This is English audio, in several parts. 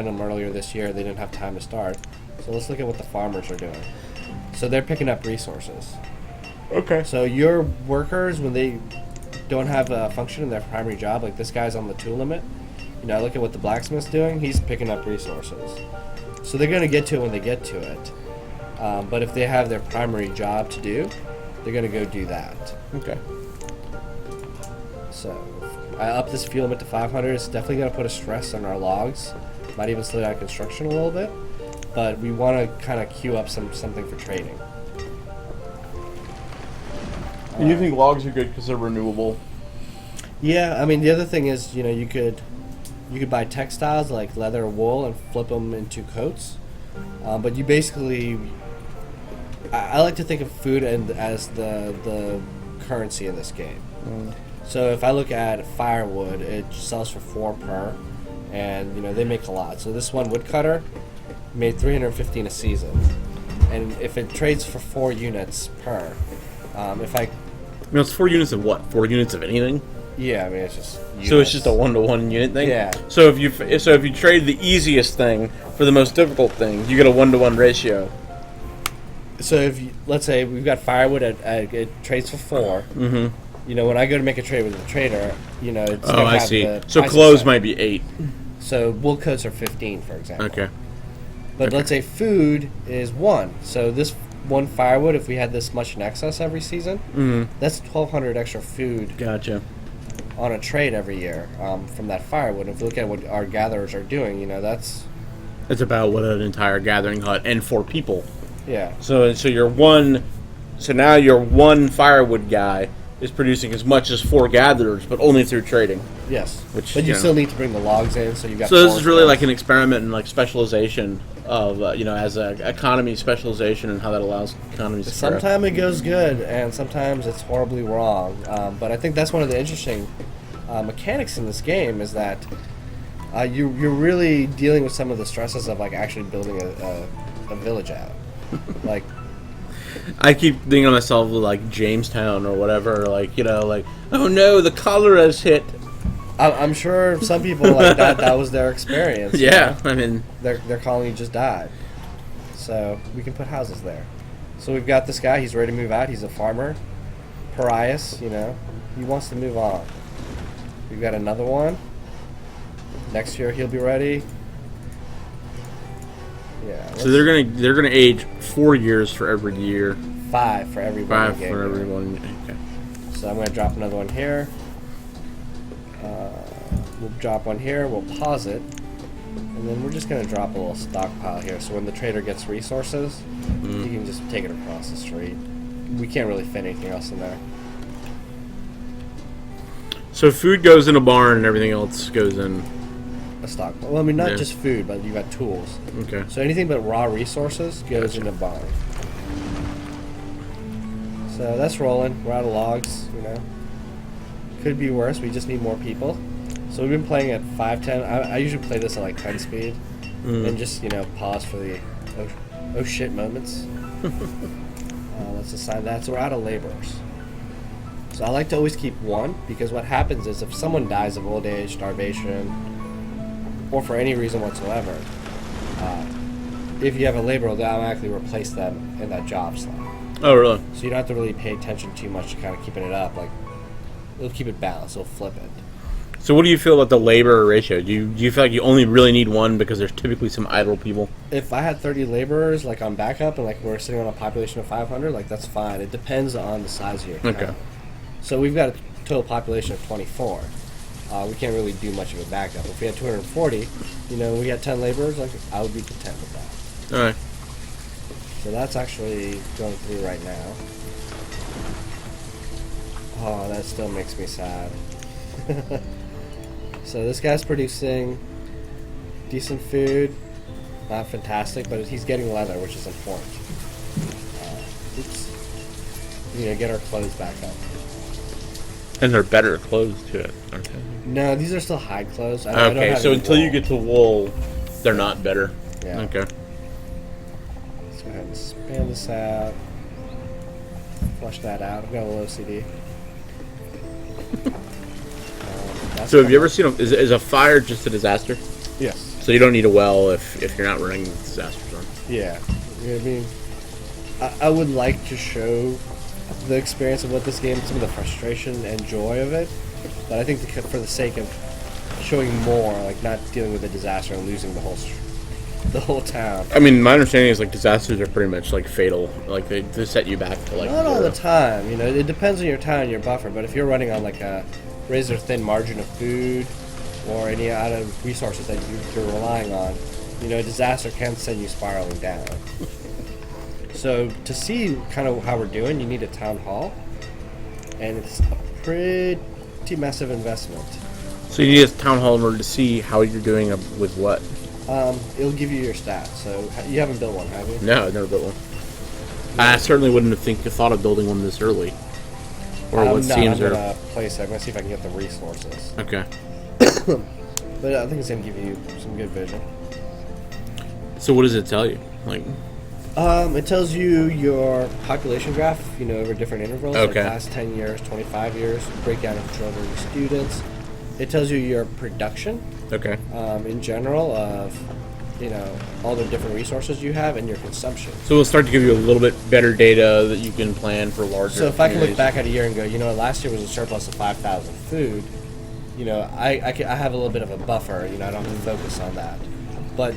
them earlier this year. They didn't have time to start. So let's look at what the farmers are doing. So they're picking up resources. Okay. So your workers, when they don't have a function in their primary job, like this guy's on the tool limit, look at what the blacksmith's doing. He's picking up resources. So they're going to get to it when they get to it. But if they have their primary job to do, they're going to go do that. Okay. So I up this fuel limit to 500. It's definitely going to put a stress on our logs. Might even slow down construction a little bit. But we want to kind of queue up something for trading. And you think logs are good because they're renewable? Yeah, I mean the other thing is, you could buy textiles like leather or wool and flip them into coats. But you basically, I like to think of food as the currency in this game. So if I look at firewood, it sells for 4 per, and they make a lot. So this one woodcutter made 315 a season, and if it trades for 4 units per, it's 4 units of what? 4 units of anything? Yeah, I mean it's just units. So it's just a 1-to-1 unit thing. Yeah. So if you trade the easiest thing for the most difficult thing, you get a 1-to-1 ratio. So if let's say we've got firewood at it trades for 4. Mm-hmm. When I go to make a trade with the trader, it's Oh, gonna I have see. the So price clothes set. might be 8. So wool coats are 15, for example. Okay. But Okay. let's say food is 1. So this 1 firewood, if we had this much in excess every season, that's 1,200 extra food Gotcha. on a trade every year from that firewood. If we look at what our gatherers are doing, that's It's about what an entire gathering hut and 4 people. yeah. So now your one firewood guy is producing as much as 4 gatherers, but only through trading. Yes. Which, but you you know. still need to bring the logs in, so you got. So this is really logs. like an experiment in like specialization of as a economy specialization and how that allows economies to grow. Sometimes it goes good, and sometimes it's horribly wrong. But I think that's one of the interesting mechanics in this game is that you're really dealing with some of the stresses of like actually building a village out. Like I keep thinking to myself like Jamestown or whatever, like oh no, the cholera's hit. I'm sure some people like that was their experience. Yeah, I mean their colony just died, so we can put houses there. So we've got this guy. He's ready to move out. He's a farmer, Parias. He wants to move on. We've got another one. Next year he'll be ready. Yeah. so they're gonna age 4 years for every year. 5 for every 5 game. for every one. Okay. So I'm going to drop another one here. We'll drop one here. We'll pause it. And then we're just going to drop a little stockpile here. So when the trader gets resources, he can just take it across the street. We can't really fit anything else in there. So food goes in a barn and everything else goes in. A stockpile. Well, I mean, not Yeah. just food, but you got tools. Okay. So anything but raw resources goes in a barn. So that's rolling. We're out of logs, Could be worse. We just need more people. So we've been playing at 5:10. I usually play this at like 10 speed. And just, pause for the oh shit moments. Let's assign that. So we're out of laborers. So I like to always keep 1 because what happens is if someone dies of old age, starvation, or for any reason whatsoever, if you have a laborer, they'll automatically replace them in that job slot. Oh really? So you don't have to really pay attention too much to kind of keeping it up. Like, it'll keep it balanced. It'll flip it. So what do you feel about the labor ratio? Do you feel like you only really need 1 because there's typically some idle people? If I had 30 laborers, like on backup, and like we're sitting on a population of 500, like that's fine. It depends on the size of your account. Okay. So we've got a total population of 24. We can't really do much of a backup. If we had 240, we had 10 laborers, like I would be content with that. All right. So that's actually going through right now. Oh, that still makes me sad. So this guy's producing decent food. Not fantastic, but he's getting leather, which is important. Get our clothes back up. And they're better clothes to it, aren't they? No, these are still hide clothes. I don't Okay, have so any until you wool. get to wool, they're not better. Yeah. Okay. Let's go ahead and span this out. Flush that out. I've got a little OCD. So have you ever seen is a fire just a disaster? Yes. So you don't need a well if you're not running disaster zone. Yeah. You know what I mean? I would like to show the experience of what this game, some of the frustration and joy of it, but I think for the sake of showing more, like not dealing with a disaster and losing the whole town. I mean, my understanding is like disasters are pretty much like fatal. Like they set you back to like Not all zero. the time, you know. It depends on your town and your buffer. But if you're running on like a razor thin margin of food or any out of resources that you're relying on, you know, a disaster can send you spiraling down. So to see kind of how we're doing, you need a town hall, and it's a pretty massive investment. So you need a town hall in order to see how you're doing with what. It'll give you your stats. So you haven't built one, have you? No, I've never built one. I certainly wouldn't have thought of building one this early. Or what I'm seems gonna place it. I'm gonna see if I can get the resources. Okay. But I think it's gonna give you some good vision. So what does it tell you? Like, It tells you your population graph, you know, over different intervals, Okay. like last 10 years, 25 years, breakdown of children and students. It tells you your production, okay. in general, of, you know, all the different resources you have and your consumption. So we'll start to give you a little bit better data that you can plan for larger. So if I can look communities. back at a year and go, you know, last year was a surplus of 5,000 food, you know, I have a little bit of a buffer, you know, I don't have to focus on that. But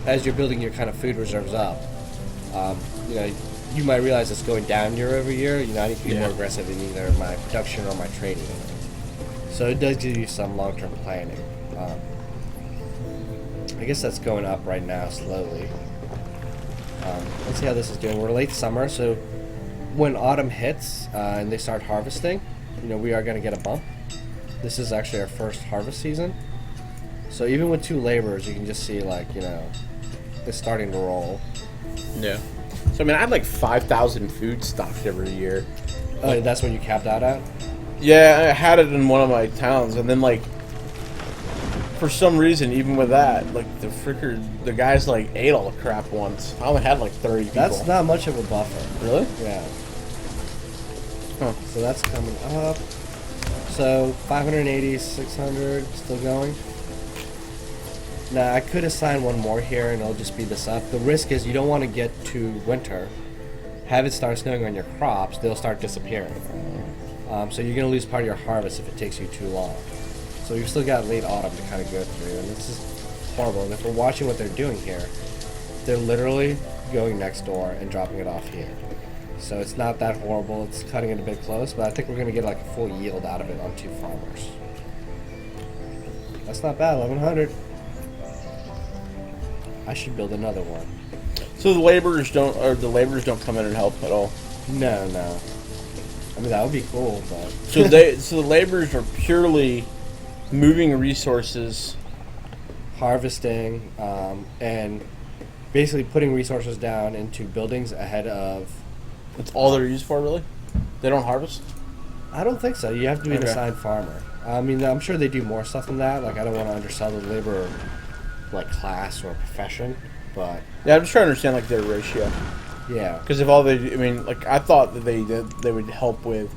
as you're building your kind of food reserves up, you know, you might realize it's going down year over year. You know, I need to be more aggressive in either my production or my trading. So it does give you some long-term planning. I guess that's going up right now slowly. Let's see how this is doing. We're late summer, so when autumn hits and they start harvesting, you know, we are going to get a bump. This is actually our first harvest season. So even with 2 laborers, you can just see, like, you know, it's starting to roll. Yeah. So I mean, I had like 5,000 food stocked every year. Oh, that's what you capped out at? Yeah, I had it in one of my towns, and then like, for some reason, even with that, like the guys like ate all the crap once. I only had like 30 people. That's not much of a buffer. Really? Yeah. Huh. So that's coming up. So 580, 600, still going. Now I could assign one more here and it'll just speed this up. The risk is you don't want to get to winter, have it start snowing on your crops, they'll start disappearing. So you're going to lose part of your harvest if it takes you too long. So you've still got late autumn to kind of go through, and this is horrible. And if we're watching what they're doing here, they're literally going next door and dropping it off here. So it's not that horrible. It's cutting it a bit close, but I think we're going to get like a full yield out of it on 2 farmers. That's not bad, 1,100. I should build another one. So the laborers don't come in and help at all. No. I mean, that would be cool, but... So the laborers are purely moving resources, harvesting, and basically putting resources down into buildings ahead of... That's all they're used for, really? They don't harvest? I don't think so. You have to be an Okay. assigned farmer. I mean, I'm sure they do more stuff than that. Like, I don't want to undersell the labor, like, class or profession, but... Yeah, I'm just trying to understand, like, their ratio. Yeah. Because if all they... I mean, like, I thought that they would help with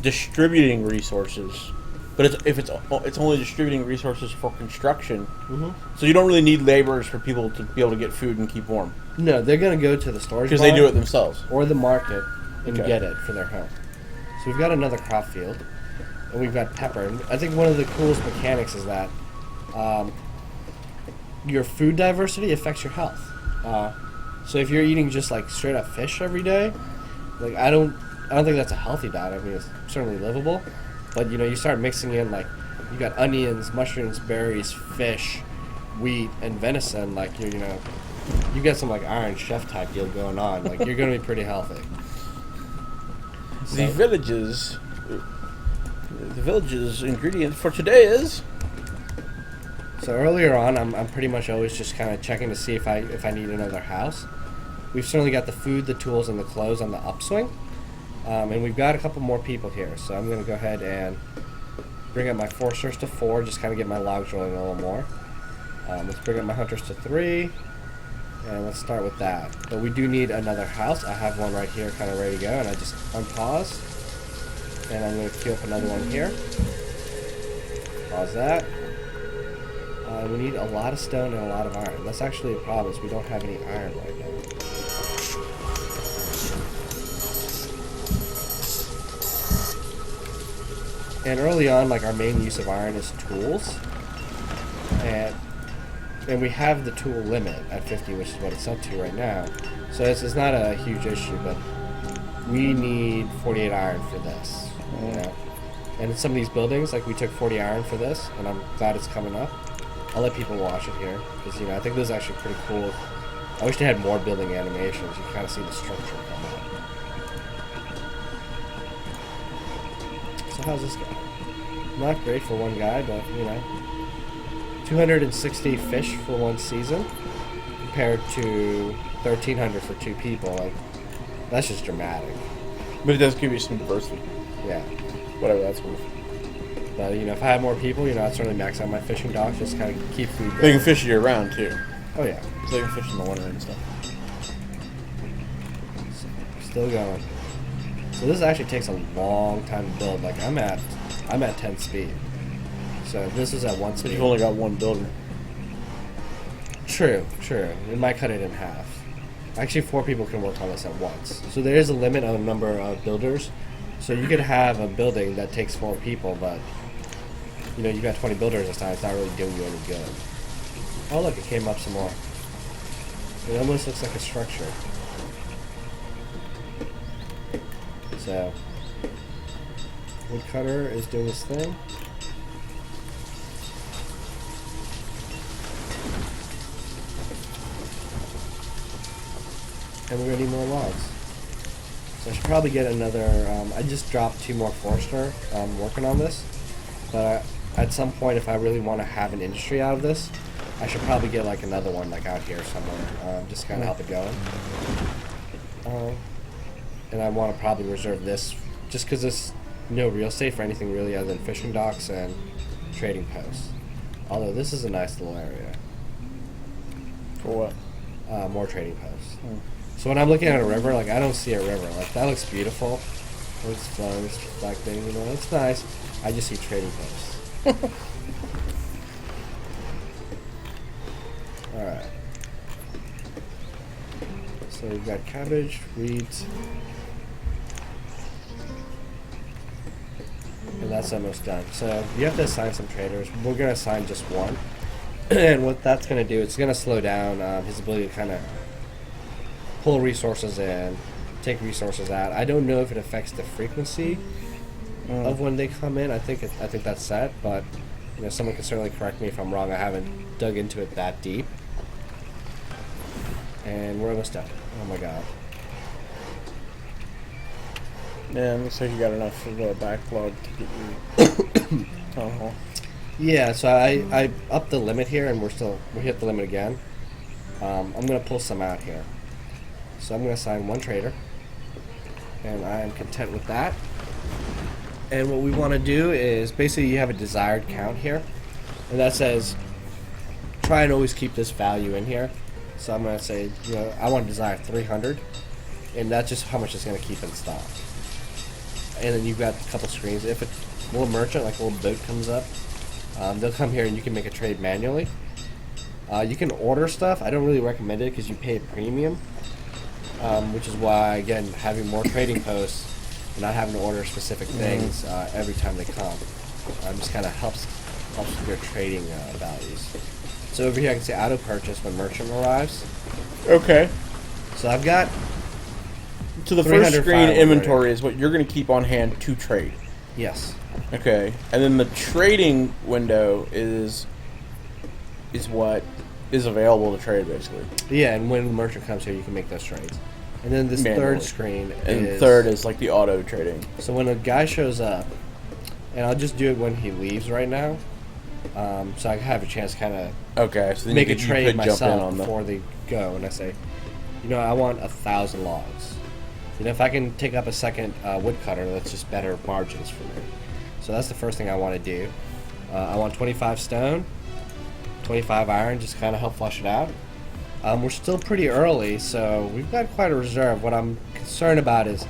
distributing resources. But it's only distributing resources for construction. Mm-hmm. So you don't really need laborers for people to be able to get food and keep warm. No, they're going to go to the storage Because they barn do it themselves. or the market and Okay. get it for their home. So we've got another crop field, and we've got pepper. And I think one of the coolest mechanics is that your food diversity affects your health. So if you're eating just like straight up fish every day, like I don't think that's a healthy diet. I mean, it's certainly livable, but you know, you start mixing in like you got onions, mushrooms, berries, fish, wheat, and venison. Like you know, you got some like Iron Chef type deal going on. Like you're gonna be pretty healthy. The village's ingredient for today is... So earlier on, I'm pretty much always just kind of checking to see if I need another house. We've certainly got the food, the tools, and the clothes on the upswing, and we've got a couple more people here. So I'm going to go ahead and bring up my foresters to 4, just kind of get my logs rolling a little more. Let's bring up my hunters to 3, and let's start with that. But we do need another house. I have one right here, kind of ready to go, and I just unpause, and I'm going to queue up another one here. Pause that. We need a lot of stone and a lot of iron. That's actually a problem, is we don't have any iron right now. And early on, like, our main use of iron is tools. And we have the tool limit at 50, which is what it's set to right now. So it's not a huge issue, but we need 48 iron for this. You know? And in some of these buildings, like, we took 40 iron for this, and I'm glad it's coming up. I'll let people watch it here, because, you know, I think this is actually pretty cool. I wish they had more building animations. You can kind of see the structure come out. So how's this go? Not great for one guy, but, you know, 260 fish for one season compared to 1,300 for 2 people. Like, that's just dramatic. But it does give you some diversity. Yeah. Whatever that's worth. But, you know, if I had more people, you know, I'd certainly max out my fishing docks, just kind of keep food going. They can fish year round too. Oh, yeah. So they can fish in the winter and stuff. Still going. So this actually takes a long time to build. Like, I'm at 10 speed. So if this is at 1 But speed. you've only got one builder. True. It might cut it in half. Actually, 4 people can work on this at once. So there is a limit on the number of builders. So you could have a building that takes 4 people, but, you know, you got 20 builders this time. It's not really doing you any good. Oh, look, it came up some more. It almost looks like a structure. So, woodcutter is doing this thing. And we're gonna need more logs. So I should probably get another, I just dropped 2 more Forester working on this. But at some point, if I really want to have an industry out of this, I should probably get like another one like out here somewhere, just kind of help it going. And I want to probably reserve this, just because there's no real estate for anything really other than fishing docks and trading posts. Although this is a nice little area. For what? More trading posts. So when I'm looking at a river, like, I don't see a river. Like, that looks beautiful. It's flowing, this black thing, you know, it's nice. I just see trading posts. Alright. So we've got cabbage, wheat, and that's almost done. So you have to assign some traders. We're going to assign just one. And what that's going to do, it's going to slow down his ability to kind of pull resources in, take resources out. I don't know if it affects the frequency of when they come in. I think that's set, but, you know, someone can certainly correct me if I'm wrong. I haven't dug into it that deep. And we're almost done. Oh my god. Yeah, it looks like you got enough of a backlog to get your town hall. Yeah, so I upped the limit here, and we hit the limit again. I'm gonna pull some out here. So I'm gonna assign 1 trader, and I am content with that. And what we want to do is basically you have a desired count here, and that says try and always keep this value in here. So I'm gonna say, you know, I want to desire 300, and that's just how much it's gonna keep in stock. And then you've got a couple screens. If a little merchant, like a little boat, comes up, they'll come here and you can make a trade manually. You can order stuff. I don't really recommend it because you pay a premium, which is why, again, having more trading posts and not having to order specific things every time they come just kind of helps with your trading values. So over here I can say auto purchase when merchant arrives. Okay. So I've got. So the first screen inventory is what you're going to keep on hand to trade. Yes. Okay, and then the trading window is what is available to trade, basically. Yeah, and when the merchant comes here, you can make those trades. And then this Manually. third screen And is... third is like the auto trading. So when a guy shows up, and I'll just do it when he leaves right now, so I have a chance to kind of Okay, so then make you a could trade jump in myself on before they go, and I say, you know, I want 1,000 logs. You know, if I can take up a second woodcutter, that's just better margins for me. So that's the first thing I want to do. I want 25 stone, 25 iron, just kind of help flush it out. We're still pretty early, so we've got quite a reserve. What I'm concerned about is,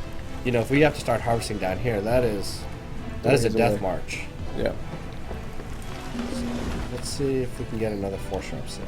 you know, if we have to start harvesting down here, that is a death march. Yeah. So we'll Let's see if we can get another 4 sharp set.